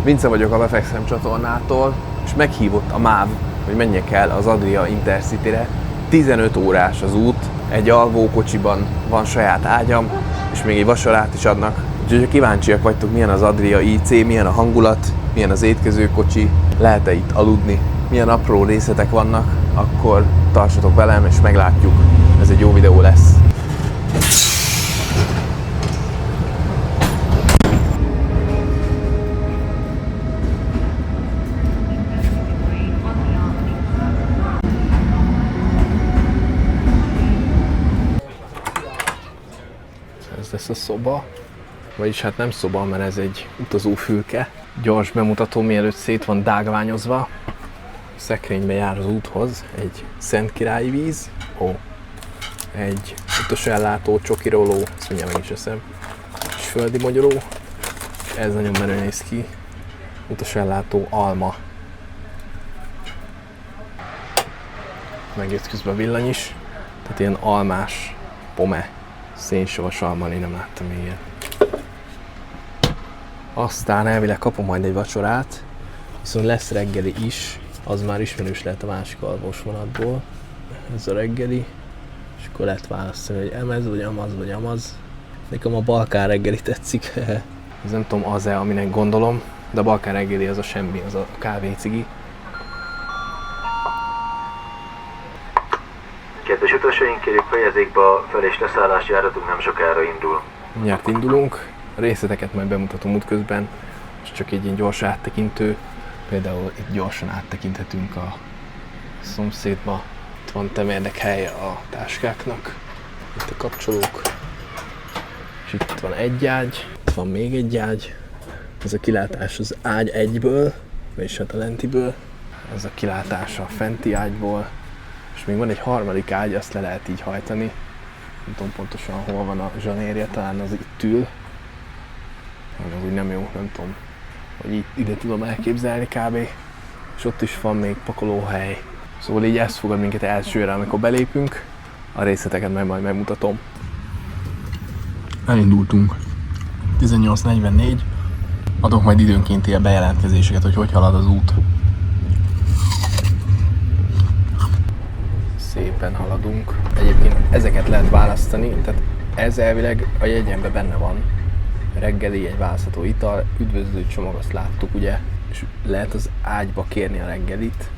Vince vagyok a Befekszem csatornától, és meghívott a MÁV, hogy menjek el az Adria Intercity-re. 15 órás az út, egy alvókocsiban van saját ágyam, és még egy vacsorát is adnak. Úgyhogy ha kíváncsiak vagytok, milyen az Adria IC, milyen a hangulat, milyen az étkezőkocsi, lehet-e itt aludni, milyen apró részletek vannak, akkor tartsatok velem, és meglátjuk. Ez egy jó videó lesz. Ez lesz a szoba, vagyis hát nem szoba, mert ez egy utazófülke. Gyors bemutató, mielőtt szét van dágványozva. Szekrénybe jár az úthoz egy Szentkirályi víz, egy utasellátó, csokiroló, ezt mindjárt meg is eszem, és földi mogyoró, ez nagyon menő néz ki, utasellátó, alma. Megjött közben a villany is, tehát ilyen almás pome, szénsavas alma, én nem láttam még ilyet. Aztán elvileg kapom majd egy vacsorát, viszont lesz reggeli is, az már ismerős lehet a másik alvós vonatból. Ez a reggeli, és akkor lehet választani, hogy emez, vagy amaz, vagy amaz. Nekem a Balkán reggeli tetszik. Ez nem tudom az-e, aminek gondolom, de a Balkán reggeli az a semmi, az a kávé-cigi. Kedves utasaink, kérjük fejezzék be a fel- és leszállási járatunk nem sokára indul. Mindjárt indulunk, a részleteket majd bemutatom útközben, és csak egy ilyen gyors áttekintő. Például itt gyorsan áttekinthetünk a szomszédba. Itt van temérdek helye a táskáknak. Itt a kapcsolók. És itt van egy ágy, itt van még egy ágy. Ez a kilátás az ágy egyből, vagyis hát a lentiből. Ez a kilátás a fenti ágyból. És még van egy harmadik ágy, azt le lehet így hajtani. Nem tudom pontosan hol van a zsanérja, talán az itt ül. Az úgy nem jó, nem tudom, hogy így ide tudom elképzelni kb. És ott is van még pakolóhely. Szóval így ezt fogad minket elsőre, amikor belépünk. A részleteket majd megmutatom. Elindultunk. 18:44. Adok majd időnként ilyen bejelentkezéseket, hogy halad az út. Szépen haladunk. Egyébként ezeket lehet választani, tehát ez elvileg a jegyemben benne van. Reggeli, egy választható ital, üdvözlő csomag, azt láttuk ugye, és lehet az ágyba kérni a reggelit,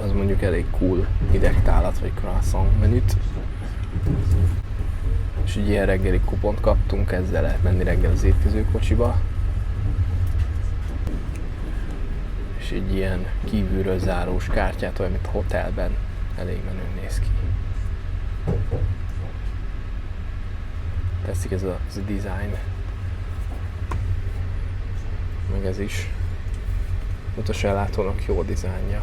az mondjuk elég cool, hidegtálat vagy croissant menüt. És egy ilyen reggeli kupont kaptunk, ezzel lehet menni reggel az étkezőkocsiba. És egy ilyen kívülről zárós kártyát, olyan mint a hotelben, elég menően néz ki. Tetszik ez a design. Meg ez is. Utasellátónak jó dizájnja.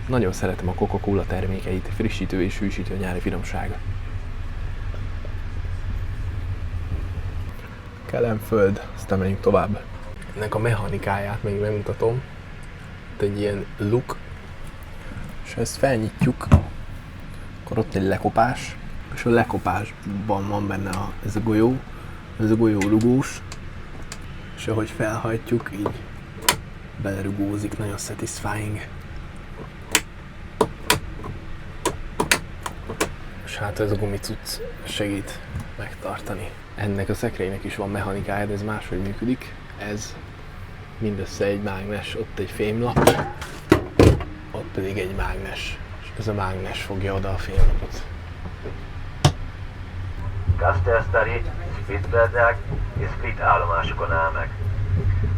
Nagyon szeretem a Coca-Cola termékeit, frissítő és hűsítő a nyári finomsága. Kelenföld, aztán menjünk tovább. Ennek a mechanikáját még megmutatom. Itt egy ilyen luk, és ha ezt felnyitjuk, akkor ott egy lekopás, és a lekopásban van benne ez a golyó rugós, és ahogy felhajtjuk, így belerugózik, nagyon satisfying. És hát ez a gumicucc segít megtartani. Ennek a szekrénynek is van mechanikája, de ez máshogy működik. Ez mindössze egy mágnes, ott egy fémlap, ott pedig egy mágnes. És ez a mágnes fogja oda a fémlapot. Kastelsztari, Spitzberg és Split állomásokon áll meg.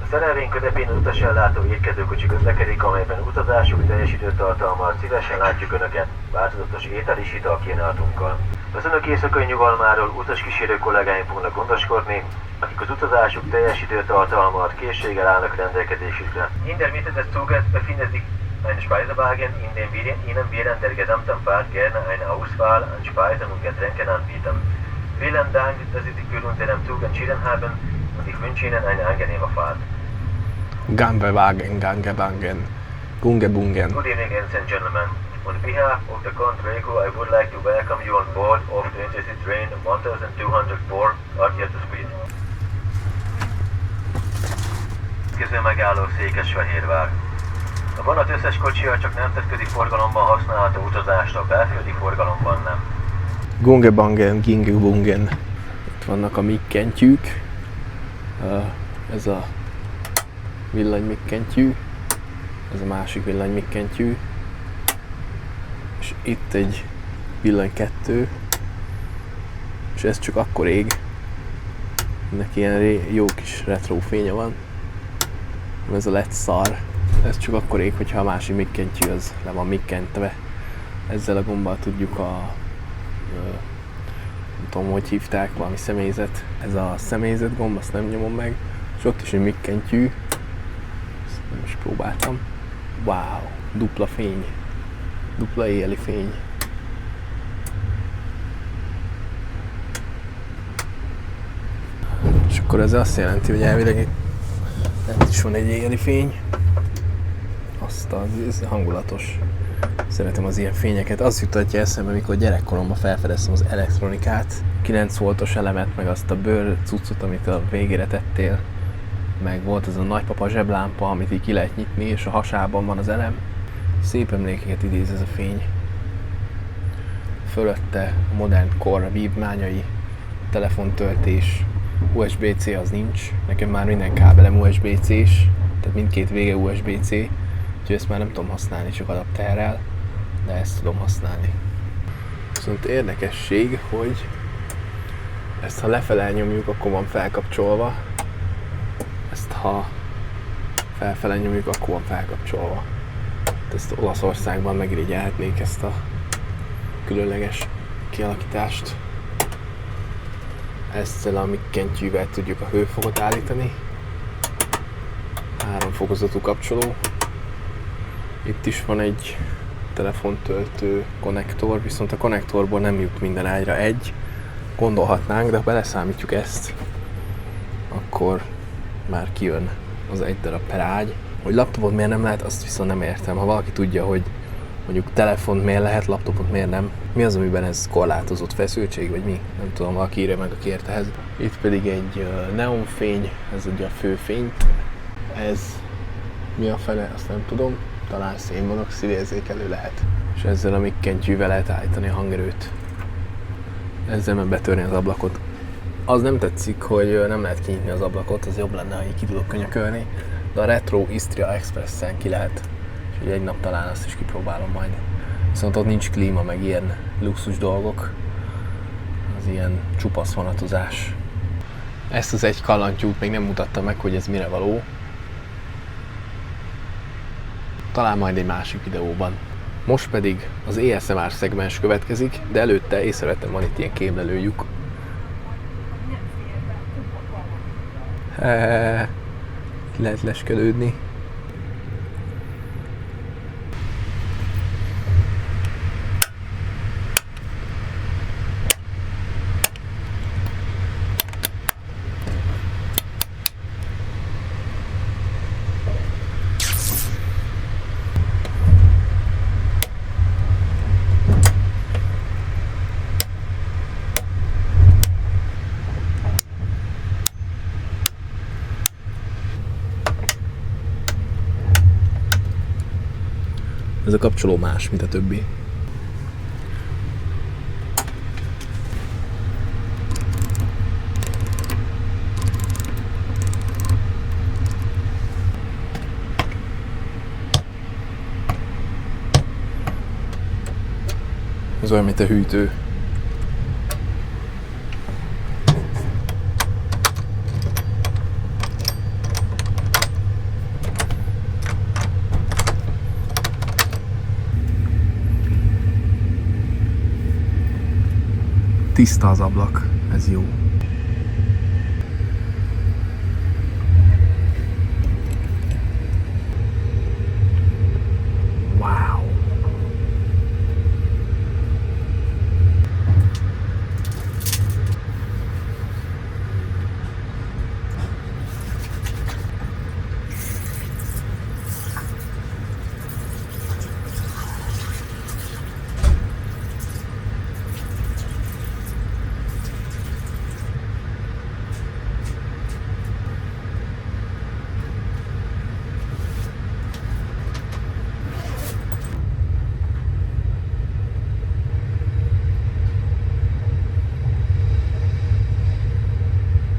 A szerelvény közepén az utasellátó étkezőkocsi közlekedik, amelyben utazásuk teljes időtartalmal szívesen látjuk Önöket, változatos étel és ital kínálatunkkal. Az Önök éjszakai nyugalmáról utaskísérő kollégáim fognak gondoskodni, akik az utazásuk teljes időtartalmal készséggel állnak rendelkezésükre. In der Mitte des Zuges befindet sich ein Speisewagen, in dem wir Ihnen während der gesamten Fahrt gerne eine Auswahl an Speisen und Getränken anbieten. Vielen Dank, dass Sie sich für unseren Zug entschieden haben und ich wünsche Ihnen eine angenehme Fahrt. Gambewagen, Gangebangen, Gungebungen. Good evening, ladies and gentlemen. On behalf of the Contrego, I would like to welcome you on board of the Intercity Train 1204 Argyata Speed. Következő megálló Székesfehérvár. A vonat összes kocsija csak nemzetközi forgalomban használható utazásra, belföldi forgalomban nem. Gungebangen, Gingebungen. Itt vannak a mikkentyűk. Ez a villanymikkentyű. Ez a másik villanymikkentyű. És itt egy villany 2. És ez csak akkor ég. Ennek ilyen jó kis retro fénye van. Ez a LED szar. Ez csak akkor ég, hogyha a másik mikkentyű az le van mikkentve. Ezzel a gombbal tudjuk nem tudom, hogy hívták, valami személyzet. Ez a személyzet gomb, azt nem nyomom meg. És ott is egy mikkentyű. Ezt nem is próbáltam. Wow, dupla fény. Dupla éjjeli fény. És akkor ez azt jelenti, hogy elvileg itt is van egy éjjeli fény. Ez hangulatos. Szeretem az ilyen fényeket. Az jutatja eszembe, mikor gyerekkoromban felfedeztem az elektronikát. 9 voltos elemet, meg azt a bőr cuccot, amit a végére tettél. Meg volt az a nagypapa zseblámpa, amit így ki lehet nyitni, és a hasában van az elem. Szép emlékeket idéz ez a fény. Fölötte a modern kor vívmányai, telefontöltés, USB-C az nincs. Nekem már minden kábelem USB-C-s, tehát mindkét vége USB-C. Úgyhogy ezt már nem tudom használni, csak adapterrel, de ezt tudom használni. Viszont érdekesség, hogy ezt ha lefele nyomjuk, akkor van felkapcsolva. Ezt ha felfele nyomjuk, akkor van felkapcsolva. Ezt Olaszországban megirigyelhetnék, ezt a különleges kialakítást. Ezzel a mikkentyűvel tudjuk a hőfokot állítani. 3 fokozatú kapcsoló. Itt is van egy telefontöltő konnektor, viszont a konnektorból nem jut minden ágyra egy. Gondolhatnánk, de ha beleszámítjuk ezt, akkor már kijön az egy darab per ágy. Hogy laptopot miért nem lehet, azt viszont nem értem. Ha valaki tudja, hogy mondjuk telefont miért lehet, laptopot miért nem, mi az, amiben ez korlátozott feszültség, vagy mi? Nem tudom, valaki írja meg a kértehez. Itt pedig egy neonfény, ez ugye a főfény. Ez mi a fele, azt nem tudom. Talán szénmonoxid érzékelő lehet. És ezzel a mikkentyűvel lehet állítani a hangerőt. Ezzel meg betörni az ablakot. Az nem tetszik, hogy nem lehet kinyitni az ablakot, az jobb lenne, ha így ki tudok könyökölni. De a Retro Istria Expressen ki lehet. És egy nap talán azt is kipróbálom majd. Viszont ott nincs klíma, meg ilyen luxus dolgok. Az ilyen csupasz vonatozás. Ezt az egy kalantyút még nem mutatta meg, hogy ez mire való. Talán majd egy másik videóban. Most pedig az ASMR szegmens következik, de előtte észrevettem, van itt ilyen kémlelőjük. Lehet leskelődni. Ez a kapcsoló más, mint a többi. Ez olyan, mint a hűtő. Tiszta az ablak, ez jó. Wow.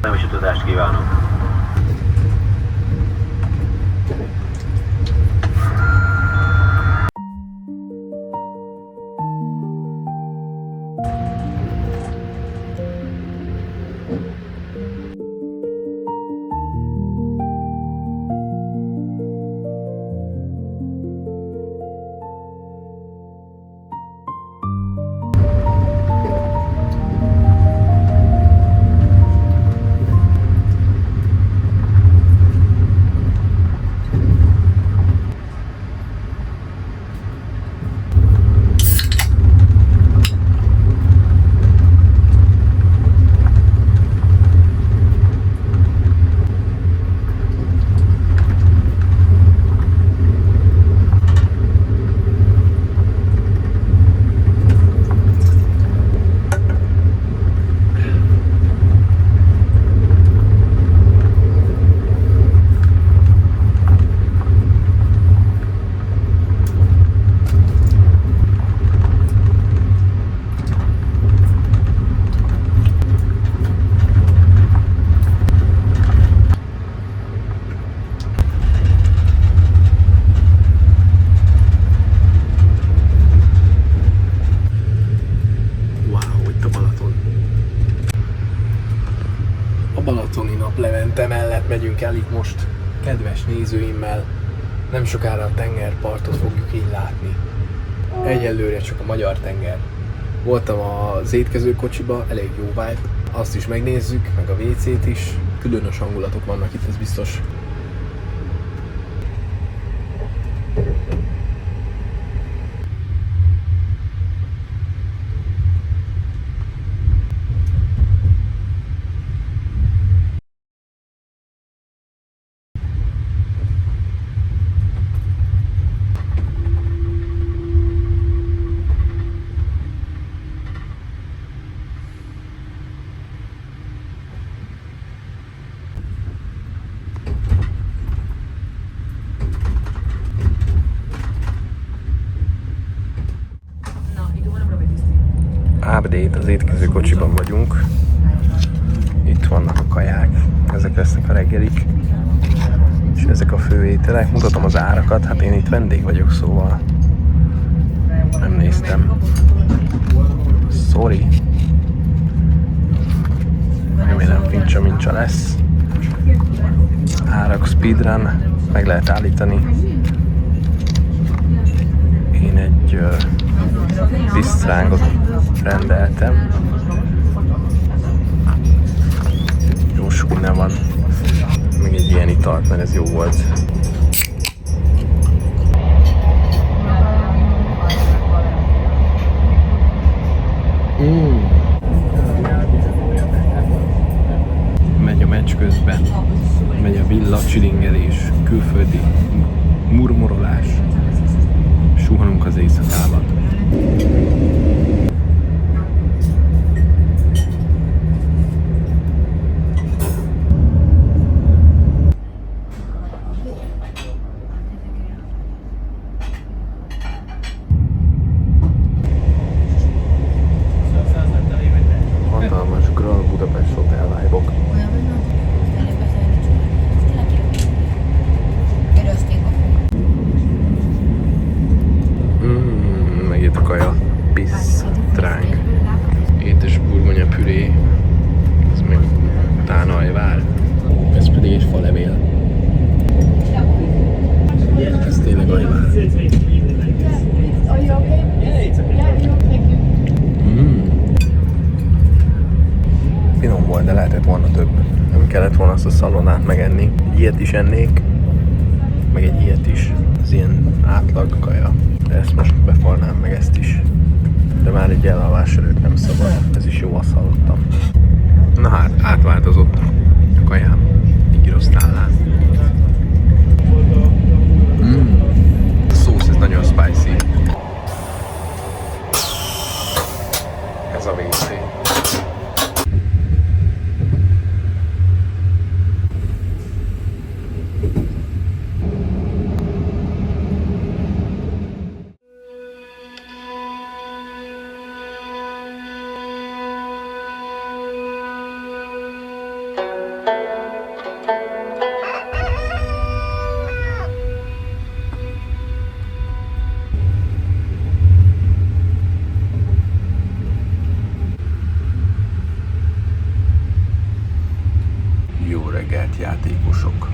Kellemes utazást kívánok! Balatoni Naplevente mellett megyünk el itt most kedves nézőimmel. Nem sokára a tengerpartot fogjuk így látni. Egyelőre csak a magyar tenger. Voltam az étkezőkocsiba, elég jó vibe. Azt is megnézzük, meg a WC-t is. Különös hangulatok vannak itt, ez biztos. Update, az étkezőkocsiban vagyunk. Itt vannak a kaják, ezek lesznek a reggelik, és ezek a főételek. Mutatom az árakat, hát én itt vendég vagyok, szóval nem néztem. Sorry. Remélem fincsa mincsa lesz. Árak speedrun, meg lehet állítani. Én egy lisztrángot rendeltem. Jó sok minden van. Még egy ilyen italt, mert ez jó volt. Megy a meccs közben. Megy a villa csilingelés, külföldi murmurolás. Suhanunk az éjszakában. Hatalmas Grand Budapest Hotel vibe-ok. Megjött a kaja. kellett volna azt a szalonát megenni. Egy ilyet is ennék, meg egy ilyet is. Ez ilyen átlag kaja. De ezt most befalnám meg ezt is. De már egy elalvás előtt nem szabad. Ez is jó, azt hallottam. Na hát, átváltozott a kajám. Gyrosztállán. A szósz, ez nagyon spicy. Ez a WC. Jó reggelt, játékosok!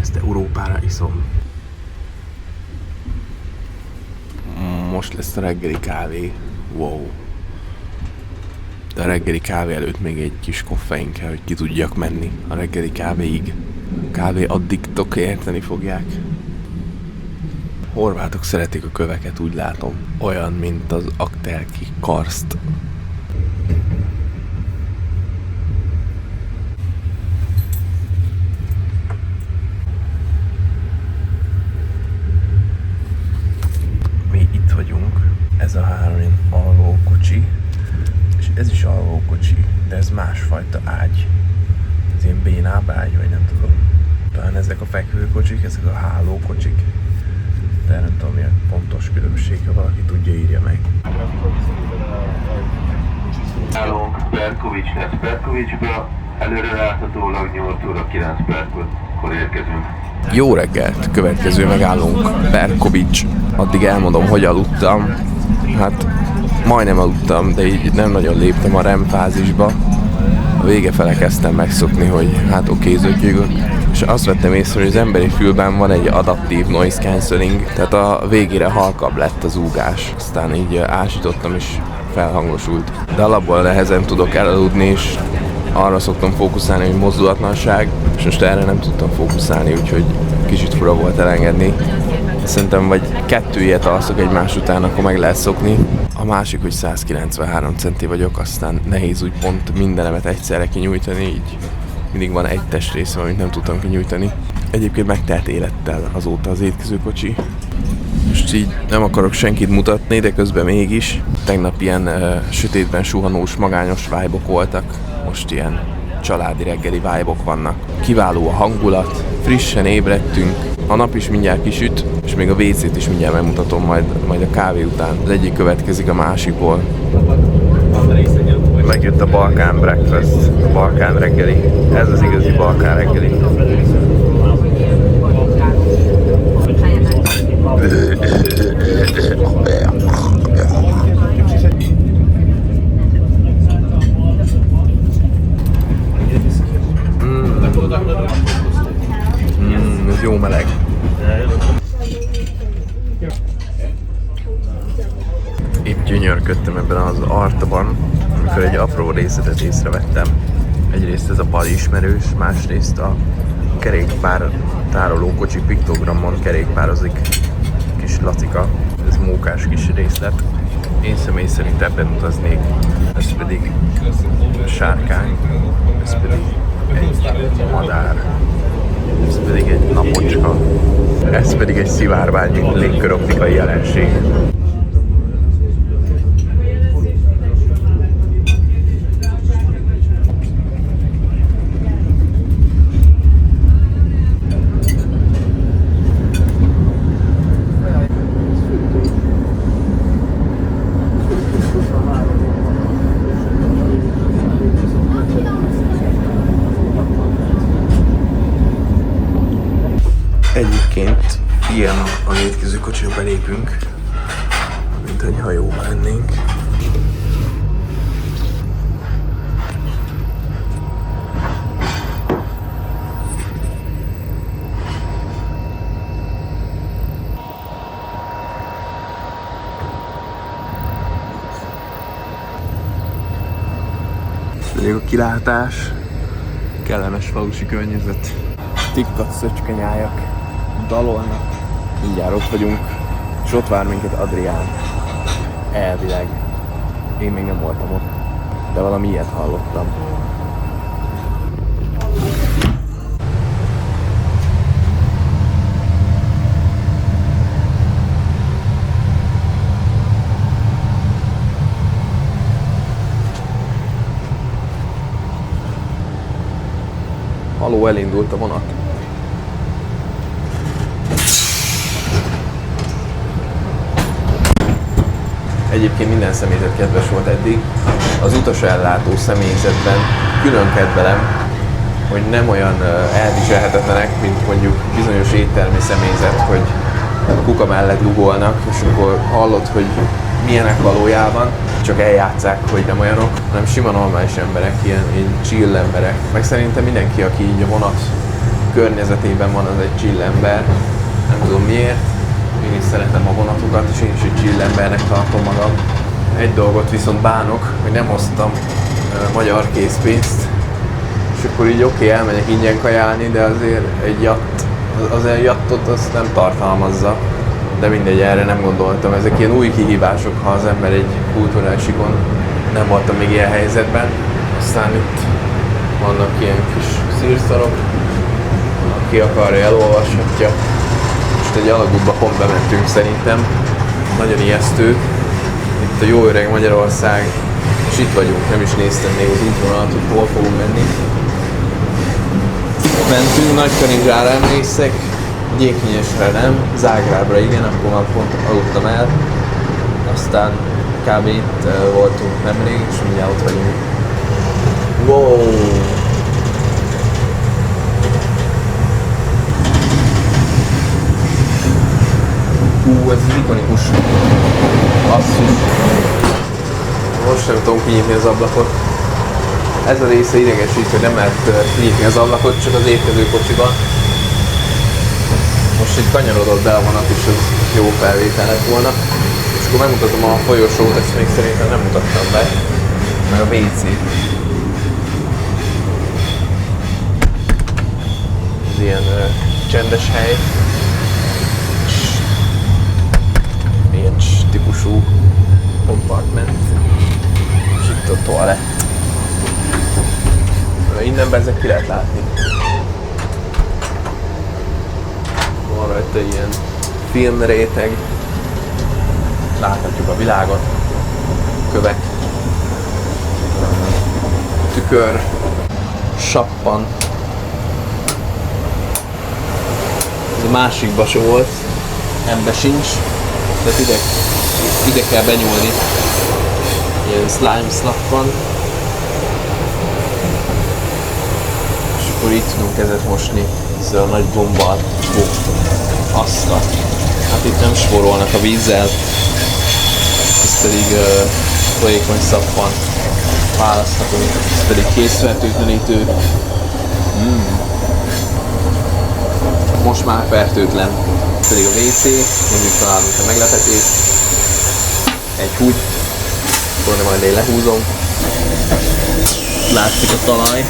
Ezt Európára iszom. Most lesz a reggeli kávé. Wow! De a reggeli kávé előtt még egy kis koffein kell, hogy ki tudjak menni a reggeli kávéig. Kávé addiktok érteni fogják. Horvátok szeretik a köveket, úgy látom. Olyan, mint az aktelki karszt. Mi itt vagyunk. Ez a 3 alvókocsi. És ez is alvókocsi, de ez másfajta ágy. Ez ilyen bénább ágy, vagy nem tudom. Talán ezek a fekvőkocsik, ezek a hálókocsik. De nem tudom, mi a pontos különbség, ha valaki tudja, írja meg. Állunk Perkovics-hez Perkovicsba, előre láthatólag 8 óra 9 perckor érkezünk. Jó reggelt! Következő megállónk Perkovics. Addig elmondom, hogy aludtam. Hát majdnem aludtam, de így nem nagyon léptem a REM fázisba. A vége fele kezdtem megszokni, hogy hát oké, zötyögök. És azt vettem észre, hogy az emberi fülben van egy adaptív noise cancelling, tehát a végére halkabb lett az úgás. Aztán így ásítottam és felhangosult. De alapból nehezen tudok elaludni, és arra szoktam fókuszálni, hogy mozdulatlanság, és most erre nem tudtam fókuszálni, úgyhogy kicsit fura volt elengedni. Szerintem vagy 2 ilyet alszok egymás után, akkor meg lehet szokni. A másik, hogy 193 centi vagyok, aztán nehéz úgy pont mindenemet egyszerre kinyújtani, így mindig van egy testrészem, amit nem tudtam kinyújtani. Egyébként megtelt élettel azóta az étkezőkocsi. Most így nem akarok senkit mutatni, de közben mégis. Tegnap ilyen sötétben suhanós, magányos vibe-ok voltak. Most ilyen családi reggeli vibe-ok vannak. Kiváló a hangulat, frissen ébredtünk, a nap is mindjárt kisüt, és még a WC-t is mindjárt megmutatom majd a kávé után. Az egyik következik a másikból. Megjött a Balkán breakfast, a Balkán reggeli. Ez az igazi Balkán reggeli. Ez jó meleg. Itt gyönyörködtem ebben az artaban, amikor egy apró részletet észrevettem. Egyrészt ez a pali ismerős, másrészt a kerékpár tárolókocsi piktogramon kerékpározik kis Lacika. Ez mókás kis részlet. Én személy szerint ebben utaznék. Ez pedig sárkány, ez pedig egy madár, ez pedig egy napocska, ez pedig egy szivárványi légköroptikai jelenség. Egyébként ilyen a étkezőkocsiba belépünk, mint hogy hajóban lennénk. Még a kilátás, kellemes falusi környezet. Tikkat szöcskanyájak dalolnak. Mindjárt ott vagyunk, és ott vár minket Adrián. Elvileg. Én még nem voltam ott, de valami ilyet hallottam. Haló, elindult a vonat. Egyébként minden személyzet kedves volt eddig. Az utasellátó személyzetben külön kedvelem, hogy nem olyan elviselhetetlenek, mint mondjuk bizonyos éttermi személyzet, hogy kuka mellett dugolnak, és akkor hallod, hogy milyenek valójában, csak eljátszák, hogy nem olyanok, hanem sima normális emberek, ilyen chill emberek. Meg szerintem mindenki, aki így a vonat környezetében van, az egy chill ember. Nem tudom miért. Én is szeretem a vonatokat, és én is egy chill embernek tartom magam. Egy dolgot viszont bánok, hogy nem hoztam magyar készpénzt, és akkor így oké, elmegyek ingyen kajálni, de azért egy jattot azt nem tartalmazza. De mindegy, erre nem gondoltam. Ezek ilyen új kihívások, ha az ember egy kulturálisikon. Nem voltam még ilyen helyzetben. Aztán itt vannak ilyen kis szírszarok, aki akarja, elolvashatja. Most egy alagútba pont bementünk szerintem. Nagyon ijesztő. Itt a jó öreg Magyarország. És itt vagyunk, nem is néztem még az útvonalat, hogy hol fogunk menni. Mentünk, Nagykanizsára emlékszek. Gyéknyesre nem, Zágrábra igen, akkor már pont aludtam el. Aztán kb. Itt voltunk nemrég, és mindjárt ott vagyunk. Wow! Ez az ikonikus basszus. Most nem tudom kinyitni az ablakot. Ez a része idegesít, hogy nem lehet kinyitni az ablakot, csak az érkező kocsiban. Most itt kanyarodott be a vonat is, az jó felvétel lett volna. És akkor megmutatom a folyosót, ezt még szerintem nem mutattam be. Meg a WC. Ez ilyen csendes hely. Ilyen típusú compartment. És itt a toalett. Innen ezek ki lehet látni. Van rajta ilyen filmréteg, láthatjuk a világot, kövek, tükör, sappan. Ez a másikba se volt, ebbe sincs, de ide kell benyúlni. Ilyen slime slap van. És akkor így tudunk kezet mosni ezzel a nagy gombbal. Asztal. Hát itt nem spórolnak a vízzel, ez pedig folyékony szappan választhatunk, ez pedig készfertőtlenítő. Most már fertőtlen, ez pedig a WC, mondjuk találunk a meglepetés, egy húgy, akkor majd én lehúzom, látszik a talaj.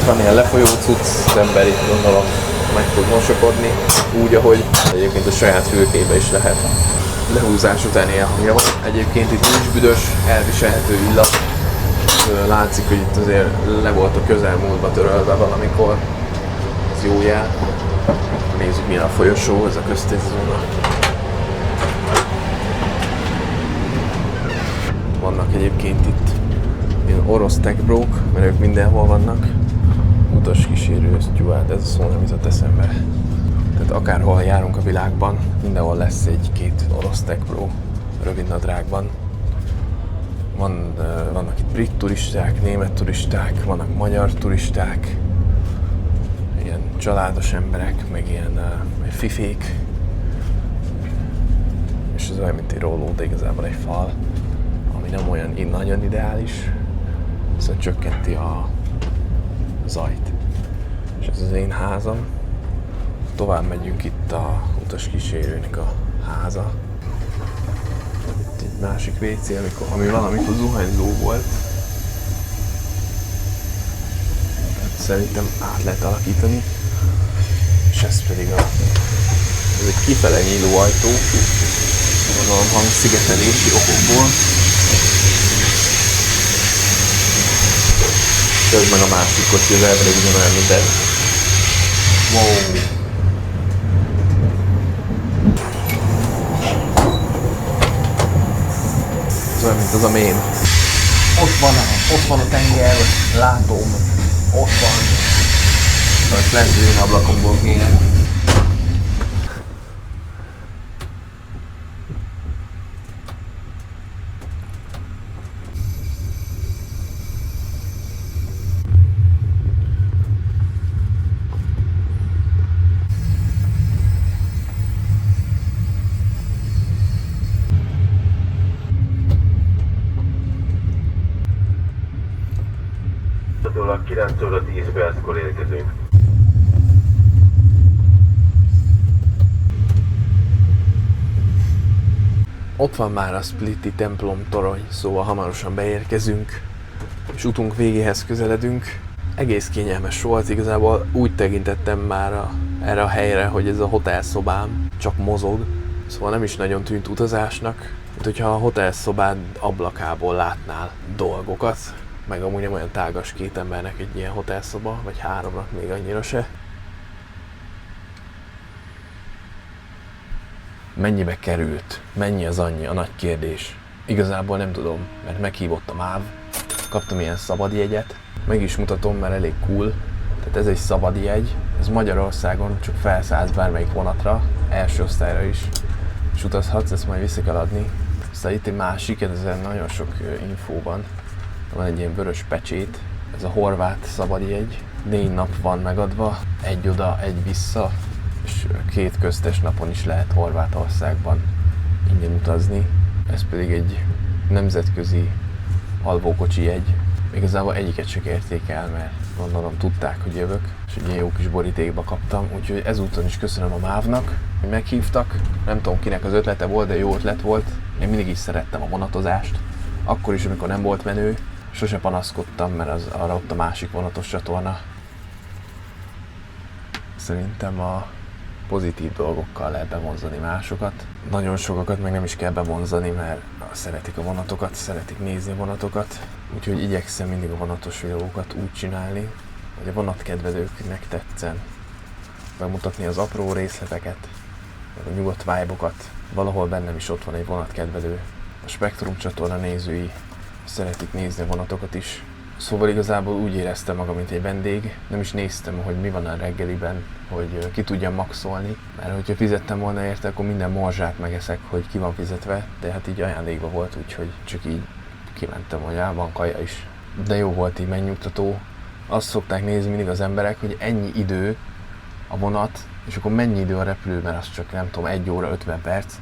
Van ilyen lefolyó cucc, az ember itt gondolom meg tud mosakodni, úgy ahogy egyébként a saját fülkébe is lehet. Lehúzás után ilyen hangja van. Egyébként itt nincs büdös, elviselhető illat. Látszik, hogy itt azért le volt a közelmúltba törölve valamikor. Ez jó jel. Nézzük milyen a folyosó, ez a köztészzóna. Vannak egyébként itt ilyen orosz tech-brók, mert ők mindenhol vannak. Utaskísérő, steward, ez a szó nem jutott eszembe. Tehát akárhol járunk a világban, mindenhol lesz egy-két orosz tech-bro rövidnadrágban. Vannak itt brit turisták, német turisták, vannak magyar turisták, ilyen családos emberek, meg ilyen fifék. És ez olyan, mint egy róló, de igazából egy fal, ami nem olyan nagyon ideális, szóval csökkenti a zajt. És ez az én házam. Tovább megyünk, itt a utaskísérőnek a háza. Itt egy másik WC, ami valamikor zuhanyzó volt. szerintem át lehet alakítani. És ez pedig ez egy kifele nyíló ajtó, gondolom hangszigetelési okokból. Ez meg a másik kocsi, az elvileg ugyanolyan, mint ez. Wow! Ez olyan, mint az a mém. Ott van a tenger, látom. Ott van. Most lehet, hogy én ablakomból kéne. Dolog 9 óra 10 perckor érkezünk. Ott van már a Splitti templom torony, szóval hamarosan beérkezünk, és utunk végéhez közeledünk. Egész kényelmes volt, igazából úgy tekintettem már erre a helyre, hogy ez a hotelszobám csak mozog, szóval nem is nagyon tűnt utazásnak, mint hogyha a hotelszobád ablakából látnál dolgokat, meg amúgy nem olyan tágas két embernek egy ilyen hotelszoba, vagy háromnak még annyira se. Mennyibe került? Mennyi az annyi? A nagy kérdés. Igazából nem tudom, mert meghívott a MÁV, kaptam ilyen szabadjegyet, meg is mutatom, mert elég cool. Tehát ez egy szabadjegy, ez Magyarországon csak felszállsz bármelyik vonatra, első osztályra is, és utazhatsz, ezt majd vissza kell adni. Aztán itt egy másik, ezen nagyon sok infó van. Van egy ilyen vörös pecsét, ez a horvát szabadjegy, 4 nap van megadva, egy oda, egy vissza, és 2 köztes napon is lehet Horvátországban ingyen utazni. Ez pedig egy nemzetközi alvókocsi jegy. Igazából egyiket se kérték el, mert gondolom tudták, hogy jövök, és egy ilyen jó kis borítékba kaptam, úgyhogy ezúton is köszönöm a MÁV-nak, hogy meghívtak. Nem tudom, kinek az ötlete volt, de jó ötlet volt. Én mindig is szerettem a vonatozást, akkor is, amikor nem volt menő. Sose panaszkodtam, mert arra ott a másik vonatos csatorna. Szerintem a pozitív dolgokkal lehet bevonzani másokat. Nagyon sokakat meg nem is kell bevonzani, mert szeretik a vonatokat, szeretik nézni a vonatokat. Úgyhogy igyekszem mindig a vonatos videókat úgy csinálni, hogy a vonatkedvelőknek tetszen. Bemutatni az apró részleteket, meg a nyugodt vibe-okat. Valahol bennem is ott van egy vonatkedvelő. A Spektrum csatorna nézői szeretik nézni a vonatokat is. Szóval igazából úgy éreztem magam, mint egy vendég. Nem is néztem, hogy mi van a reggeliben, hogy ki tudjam maxolni. Mert hogyha fizettem volna érte, akkor minden morzsát megeszek, hogy ki van fizetve. De hát így ajándékba volt, úgyhogy csak így kimentem, hogy van kaja is. De jó volt, így megnyugtató. Azt szokták nézni mindig az emberek, hogy ennyi idő a vonat, és akkor mennyi idő a repülő, mert az csak nem tudom, 1 óra 50 perc.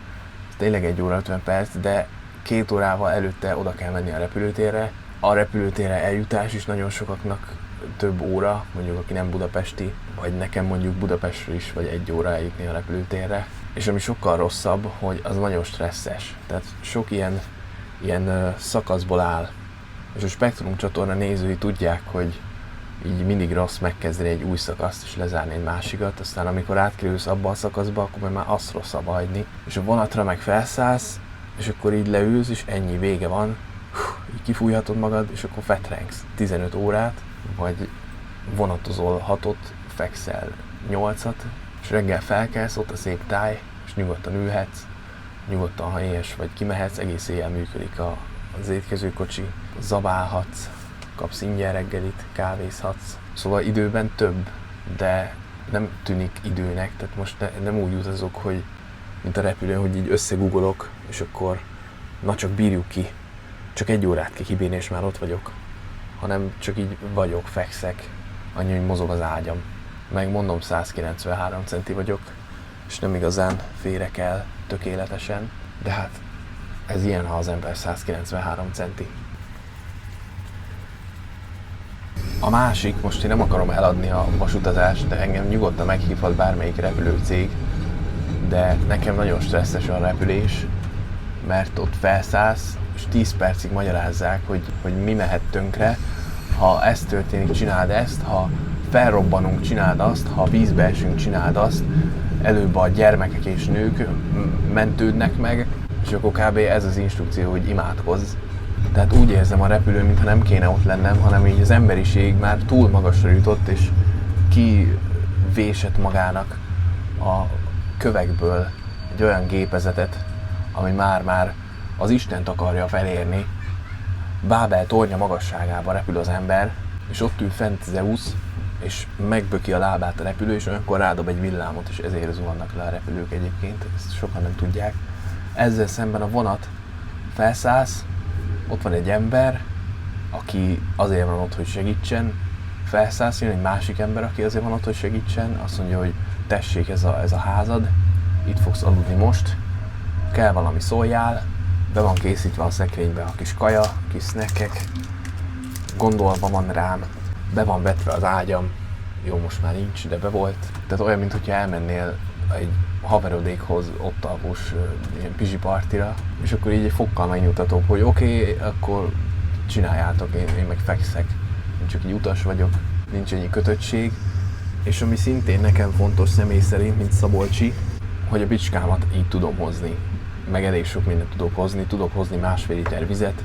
Ez tényleg 1 óra 50 perc, de 2 órával előtte oda kell menni a repülőtérre. A repülőtérre eljutás is nagyon sokaknak több óra, mondjuk aki nem budapesti, vagy nekem mondjuk Budapestről is, vagy 1 óra eljutni a repülőtérre. És ami sokkal rosszabb, hogy az nagyon stresszes. Tehát sok ilyen szakaszból áll. És a Spektrum csatorna nézői tudják, hogy így mindig rossz megkezdeni egy új szakaszt és lezárni egy másikat, aztán amikor átkerülsz abba a szakaszba, akkor már azt rosszabb hagyni. És a vonatra meg felszállsz, és akkor így leülsz, és ennyi, vége van. Így kifújhatod magad, és akkor fetrengsz 15 órát, vagy vonatozol 6-ot, fekszel 8-at, és reggel felkelsz, ott a szép táj, és nyugodtan ülhetsz, nyugodtan, ha éhes vagy, kimehetsz, egész éjjel működik az étkezőkocsi, zabálhatsz, kapsz ingyen reggelit, kávézhatsz. Szóval időben több, de nem tűnik időnek, tehát most nem úgy utazok, hogy mint a repülőn, hogy így összegugolok, és akkor na csak bírjuk ki, csak 1 órát kell kibírni, és már ott vagyok. Hanem csak így vagyok, fekszek, annyi, hogy mozog az ágyam. Megmondom, 193 centi vagyok, és nem igazán férek el tökéletesen, de hát ez ilyen, ha az ember 193 centi. A másik, most én nem akarom eladni a vasutazást, de engem nyugodtan meghívhat bármelyik repülőcég, de nekem nagyon stresszes a repülés, mert ott felszállsz, és 10 percig magyarázzák, hogy mi mehet tönkre. Ha ez történik, csináld ezt, ha felrobbanunk, csináld azt, ha vízbe esünk, csináld azt, előbb a gyermekek és nők mentődnek meg, és akkor kb. Ez az instrukció, hogy imádkozz. Tehát úgy érzem a repülőn, mintha nem kéne ott lennem, hanem így az emberiség már túl magasra jutott, és kivésett magának a kövekből egy olyan gépezetet, ami már az Istent akarja felérni. Bábel tornya magasságába repül az ember, és ott ül fent Zeus, és megböki a lábát a repülő, és olyankor rádob egy villámot, és ezért zuhannak le a repülők egyébként, ezt sokan nem tudják. Ezzel szemben a vonat felszállsz, ott van egy ember, aki azért van ott, hogy segítsen, felszállsz, jön egy másik ember, aki azért van ott, hogy segítsen, azt mondja, hogy tessék, ez a házad, itt fogsz aludni most, kell valami, szóljál, be van készítve a szekrénybe a kis kaja, kis snackek, gondolva van rám, be van vetve az ágyam, jó, most már nincs, de be volt. Tehát olyan, mintha elmennél egy haverodékhoz ott alvós ilyen pizsipartira, és akkor így egy fokkal megnyugtatóbb, hogy oké, akkor csináljátok, én meg fekszek. Én csak egy utas vagyok, nincs ennyi kötöttség. És ami szintén nekem fontos személy szerint, mint Szabolcsi, hogy a bicskámat így tudom hozni. Meg elég sok mindent tudok hozni 1,5 liter vizet,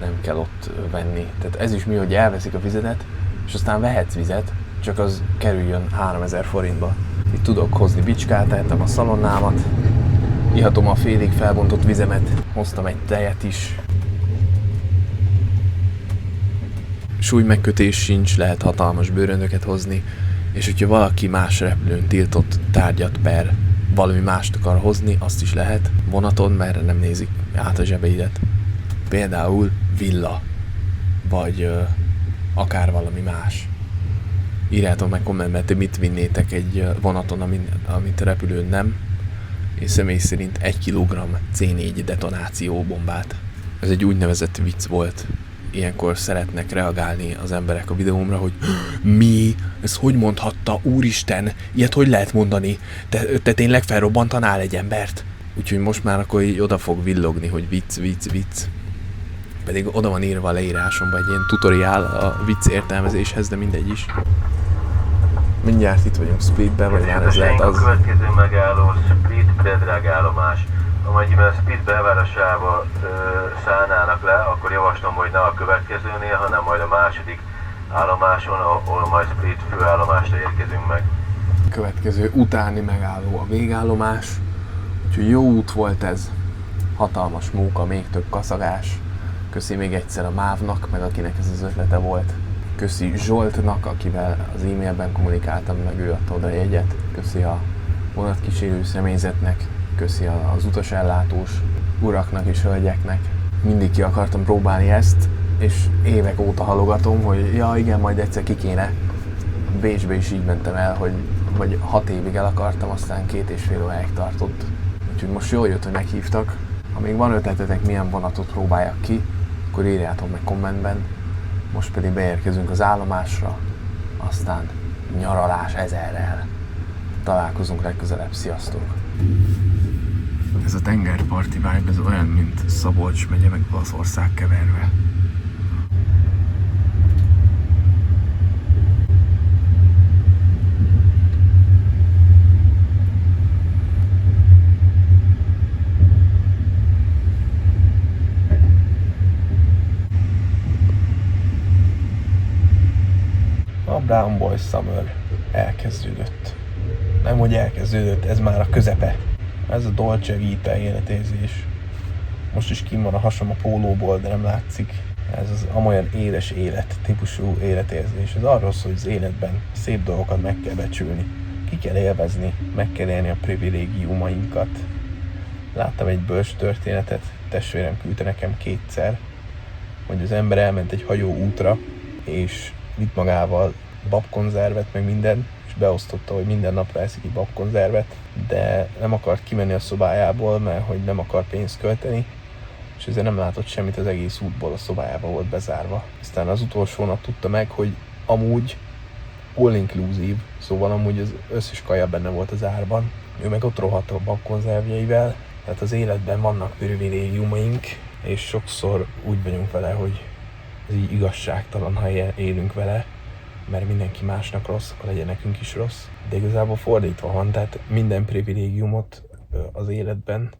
nem kell ott venni. Tehát ez is mi, hogy elveszik a vizedet, és aztán vehetsz vizet, csak az kerüljön 3000 forintba. Itt tudok hozni bicskát, tehetem a szalonnámat, ihatom a félig felbontott vizemet, hoztam egy tejet is. Súly megkötés sincs, lehet hatalmas bőröndöket hozni, és hogyha valaki más repülőn tiltott tárgyat per valami mást akar hozni, azt is lehet vonaton, mert nem nézik át a zsebeidet. Például villa, vagy akár valami más. Írjátok meg kommentben, hogy mit vinnétek egy vonaton, amit a repülőn nem. És személy szerint 1 kg C4 detonáció bombát. Ez egy úgynevezett vicc volt. Ilyenkor szeretnek reagálni az emberek a videómra, hogy mi? Ez hogy mondhatta? Úristen, ilyet hogy lehet mondani? Te tényleg felrobbantanál egy embert? Úgyhogy most már akkor így oda fog villogni, hogy vicc. Pedig oda van írva a leírásomban egy ilyen tutoriál a vicc értelmezéshez, de mindegy is. Mindjárt itt vagyunk Splitben, vagy már ez lehet az. A következő megálló Split bedrágállomás. Amennyiben Split belvárosába szállnának le, akkor javaslom, hogy ne a következőnél, hanem majd a második állomáson, ahol majd Split főállomásra érkezünk meg. Következő utáni megálló a végállomás. Úgyhogy jó út volt ez. Hatalmas móka, még több kaszagás. Köszi még egyszer a Mávnak, meg akinek ez az ötlete volt. Köszi Zsoltnak, akivel az e-mailben kommunikáltam, meg ő adta oda a jegyet. Köszi a vonatkísérő személyzetnek. Köszi az utasellátós uraknak és hölgyeknek. Mindig ki akartam próbálni ezt, és évek óta halogatom, hogy ja igen, majd egyszer ki kéne. Bécsbe is így mentem el, hogy 6 évig el akartam, aztán 2,5 óráig tartott. Úgyhogy most jól jött, hogy meghívtak. Ha még van ötletetek, milyen vonatot próbáljak ki, akkor írjátok meg kommentben. Most pedig beérkezünk az állomásra, aztán nyaralás 1000-rel. Találkozunk legközelebb, sziasztok! Ez a tengerparti vibe, ez olyan, mint Szabolcs megye meg Olaszország keverve. A Brown Boy Summer elkezdődött. Nem, hogy elkezdődött, ez már a közepe. Ez a Dolce Vita életérzés. Most is kim van a hasam a pólóból, de nem látszik. Ez az amolyan édes élet típusú életérzés. Ez arról szól, hogy az életben szép dolgokat meg kell becsülni. Ki kell élvezni, meg kell élni a privilégiumainkat. Láttam egy bölcs történetet, testvérem küldte nekem 2-szer, hogy az ember elment egy hajó útra, és vitt magával babkonzervet, meg minden, és beosztotta, hogy minden napra eszik egy babkonzervet, de nem akart kimenni a szobájából, mert hogy nem akar pénzt költeni, és ezért nem látott semmit az egész útból, a szobájába volt bezárva. Aztán az utolsó nap tudta meg, hogy amúgy all-inclusive, szóval amúgy az összes kaja benne volt az árban. Ő meg ott rohadt a babkonzervjeivel, tehát az életben vannak privilégiumaink, és sokszor úgy vagyunk vele, hogy ez így igazságtalan, ha élünk vele, mert mindenki másnak rossz, akkor legyen nekünk is rossz. De igazából fordítva van, tehát minden privilégiumot az életben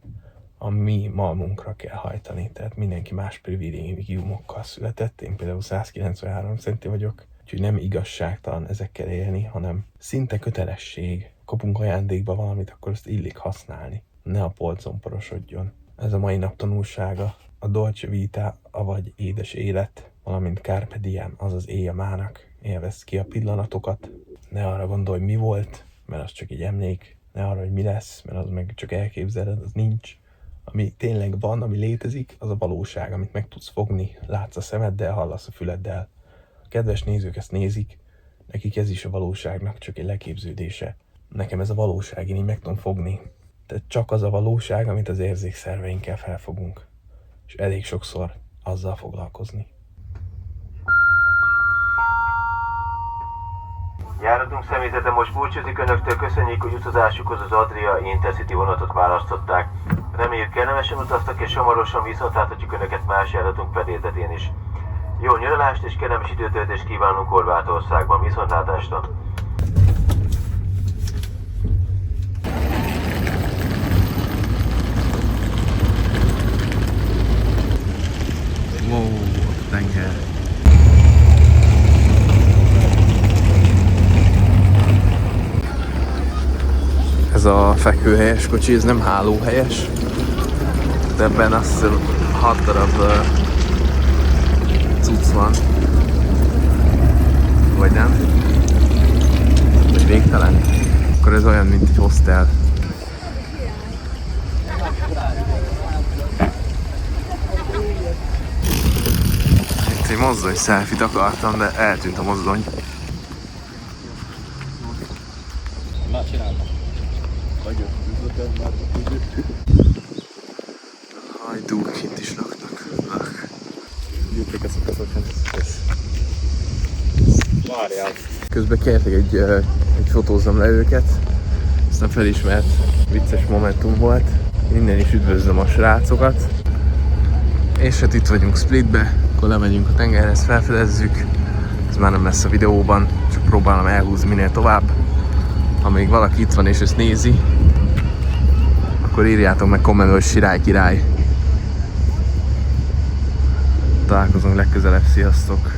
a mi malmunkra kell hajtani. Tehát mindenki más privilégiumokkal született. Én például 193 centi vagyok, úgyhogy nem igazságtalan ezekkel élni, hanem szinte kötelesség. Kapunk ajándékba valamit, akkor azt illik használni. Ne a polcon porosodjon. Ez a mai nap tanulsága. A dolce vita, avagy édes élet, valamint carpe diem, azaz élj a mának. Élvezd ki a pillanatokat. Ne arra gondolj, mi volt, mert az csak egy emlék. Ne arra, hogy mi lesz, mert az meg csak elképzeled, az nincs. Ami tényleg van, ami létezik, az a valóság, amit meg tudsz fogni. Látsz a szemeddel, hallasz a füleddel. A kedves nézők ezt nézik, nekik ez is a valóságnak csak egy leképződése. Nekem ez a valóság, én így meg tudom fogni. Tehát csak az a valóság, amit az érzékszerveinkkel felfogunk. És elég sokszor azzal foglalkozni. Járatunk személyzete most búcsúzik önöktől, köszönjük, hogy utazásukhoz az Adria Intercity vonatot választották. Reméljük kellemesen utaztak, és hamarosan viszont láthatjuk önöket más járatunk fedélzetén is. Jó nyaralást és kellemes időtöltést kívánunk Horvátországban, viszontlátásra! Wow, a tenger. Ez a fekvőhelyes kocsi, ez nem hálóhelyes, de ebben azt hiszem 6 darab cucc van. Vagy nem? Vagy végtelen? Akkor ez olyan, mint egy hostel. Itt egy mozdony selfie-t akartam, de eltűnt a mozdony. Hajdúk itt is laknak. Közben kértek egy fotózzam le őket, aztán felismert vicces momentum volt. Innen is üdvözlöm a srácokat. És hát itt vagyunk Splitbe, akkor lemegyünk a tengerhez, felfedezzük. Ez már nem lesz a videóban, csak próbálom elhúzni minél tovább. Amíg valaki itt van és ezt nézi, akkor írjátok meg kommentben, hogy Sirály király. Találkozunk legközelebb, sziasztok!